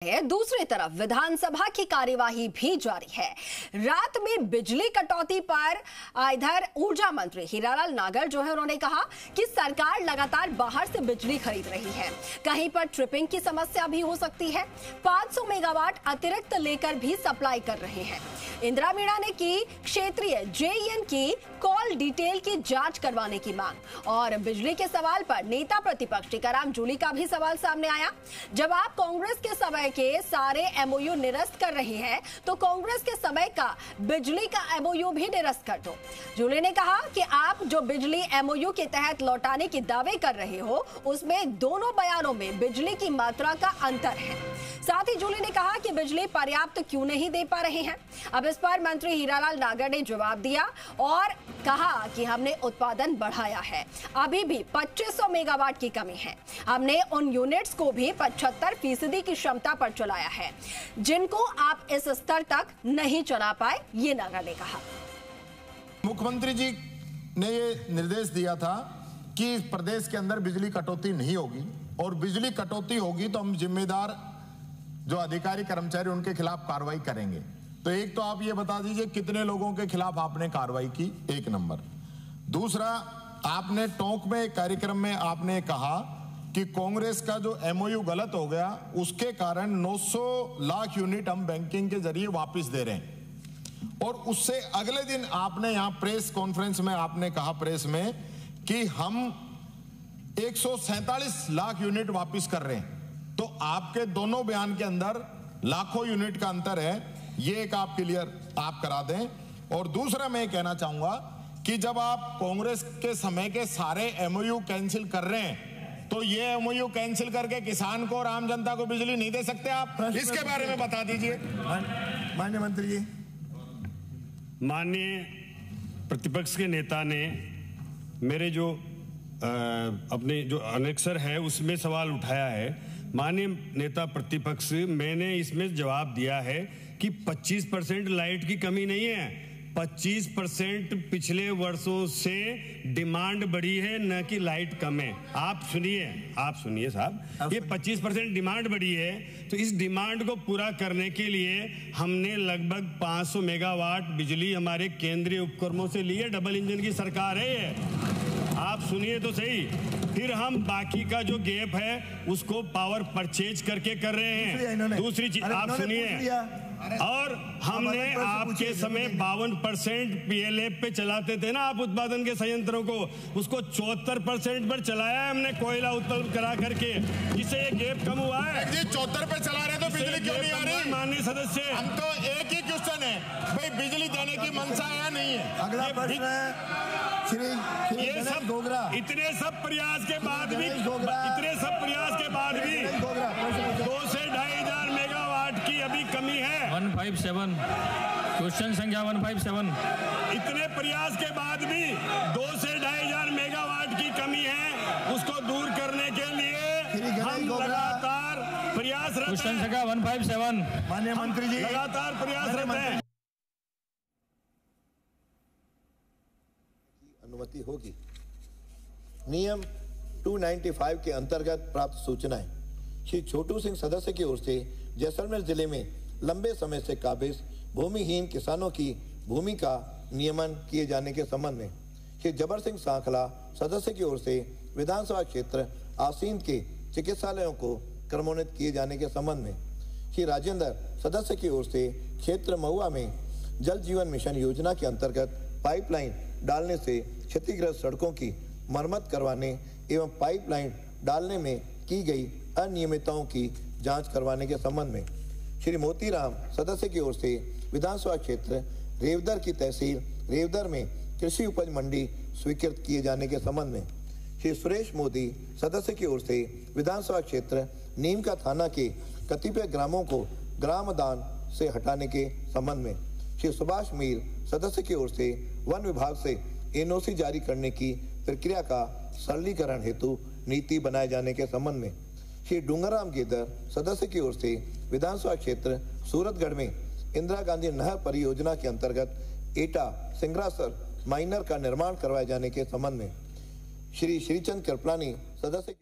दूसरी तरफ विधानसभा की कार्यवाही भी जारी है। रात में बिजली कटौती पर इधर ऊर्जा मंत्री हीरालाल नागर जो है उन्होंने कहा कि सरकार लगातार बाहर से बिजली खरीद रही है, कहीं पर ट्रिपिंग की समस्या भी हो सकती है। 500 मेगावाट अतिरिक्त लेकर भी सप्लाई कर रहे हैं। इंदिरा मीणा ने की क्षेत्रीय जेईएन की कॉल डिटेल की जांच करवाने की मांग और बिजली के सवाल पर नेता प्रतिपक्ष टीकाराम जूली का भी सवाल सामने आया। जब आप कांग्रेस के समय के सारे एमओयू निरस्त कर रही हैं, तो कांग्रेस के समय का बिजली का एमओयू भी निरस्त कर दो। जूली ने कहा कि आप जो बिजली एमओयू के तहत लौटाने के दावे कर रहे हो, उसमें दोनों बयानों में बिजली की मात्रा का अंतर है। साथ ही जूली ने कहा कि बिजली पर्याप्त क्यों नहीं दे पा रहे हैं। अब इस पर मंत्री हीरालाल नागर ने जवाब दिया और कहा कि हमने उत्पादन बढ़ाया है, अभी भी 2500 मेगावाट की कमी है। हमने उन यूनिट्स को भी 75% की क्षमता पर चलाया है जिनको आप इस स्तर तक नहीं चला पाए, ये नागर ने कहा। मुख्यमंत्री जी ने ये निर्देश दिया था कि प्रदेश के अंदर बिजली कटौती नहीं होगी और बिजली कटौती होगी तो हम जिम्मेदार जो अधिकारी कर्मचारी उनके खिलाफ कार्रवाई करेंगे। तो एक तो आप ये बता दीजिए कितने लोगों के खिलाफ आपने कार्रवाई की, एक नंबर। दूसरा, आपने टोंक में कार्यक्रम में आपने कहा कि कांग्रेस का जो एमओयू गलत हो गया उसके कारण 900 लाख यूनिट हम बैंकिंग के जरिए वापस दे रहे हैं। और उससे अगले दिन आपने यहां प्रेस कॉन्फ्रेंस में आपने कहा प्रेस में कि हम 147 लाख यूनिट वापस कर रहे हैं। तो आपके दोनों बयान के अंदर लाखों यूनिट का अंतर है, ये एक आप क्लियर आप करा दें। और दूसरा मैं कहना चाहूंगा कि जब आप कांग्रेस के समय के सारे एमओयू कैंसिल कर रहे हैं, तो ये एमओयू कैंसिल करके किसान को और आम जनता को बिजली नहीं दे सकते आप? इसके बारे में बता दीजिए माननीय मंत्री जी। माननीय प्रतिपक्ष के नेता ने मेरे जो अपने जो अनेक्सर है उसमें सवाल उठाया है। माननीय नेता प्रतिपक्ष, मैंने इसमें जवाब दिया है कि 25% लाइट की कमी नहीं है। 25% पिछले वर्षों से डिमांड बढ़ी है, न कि लाइट कम है। आप सुनिए साहब, ये 25% डिमांड बढ़ी है, तो इस डिमांड को पूरा करने के लिए हमने लगभग 500 मेगावाट बिजली हमारे केंद्रीय उपक्रमों से ली है। डबल इंजन की सरकार है ये, आप सुनिए तो सही। फिर हम बाकी का जो गैप है उसको पावर परचेज करके कर रहे हैं। दूसरी चीज आप सुनिए, और हमने आपके समय 52% पीएलएफ पे चलाते थे ना आप उत्पादन के संयंत्रों को, उसको 74% पर चलाया है हमने कोयला उत्पन्न करा करके, जिससे ये गैप कम हुआ है। 74 पे चला रहे तो बिजली क्यों नहीं आ रही? माननीय सदस्य, हम तो एक ही क्वेश्चन है भाई, बिजली देने की मंशा है नहीं है? अगला प्रश्न है ये सब इतने सब प्रयास के बाद भी 2 से 2,500 मेगावाट की अभी कमी है। 157 क्वेश्चन संख्या 157। इतने प्रयास के बाद भी 2 से 2,500 मेगावाट की कमी है, उसको दूर करने के लिए हम लगातार प्रयासरत हैं। क्वेश्चन संख्या 157। माननीय मंत्री जी, लगातार प्रयासरत हैं। अनुमति होगी। नियम 295 के अंतर्गत प्राप्त सूचनाएं श्री छोटू सिंह सदस्य की ओर से जैसलमेर जिले में लंबे समय से काबिज भूमिहीन किसानों की भूमि का नियमन किए जाने के संबंध में श्री जबर सिंह सांखला सदस्य की ओर से विधानसभा क्षेत्र आसीन के चिकित्सालयों को क्रमोन्नत किए जाने के संबंध में श्री राजेंद्र सदस्य की ओर से क्षेत्र महुआ में जल जीवन मिशन योजना के अंतर्गत पाइपलाइन डालने से क्षतिग्रस्त सड़कों की मरम्मत करवाने एवं पाइपलाइन डालने में की गई अनियमितताओं की जांच करवाने के संबंध में श्री मोतीराम सदस्य की ओर से विधानसभा क्षेत्र रेवदर की तहसील रेवदर में कृषि उपज मंडी स्वीकृत किए जाने के संबंध में श्री सुरेश मोदी सदस्य की ओर से विधानसभा क्षेत्र नीमका थाना के कतिपय ग्रामों को ग्राम दान से हटाने के संबंध में श्री सुभाष मीर सदस्य की ओर से वन विभाग से एनओसी जारी करने की प्रक्रिया का सरलीकरण हेतु नीति बनाए जाने के संबंध में श्री डूंगरराम गेदर सदस्य की ओर से विधानसभा क्षेत्र सूरतगढ़ में इंदिरा गांधी नहर परियोजना के अंतर्गत एटा सिंगरासर माइनर का निर्माण करवाए जाने के संबंध में श्री श्रीचंद कृपलानी सदस्य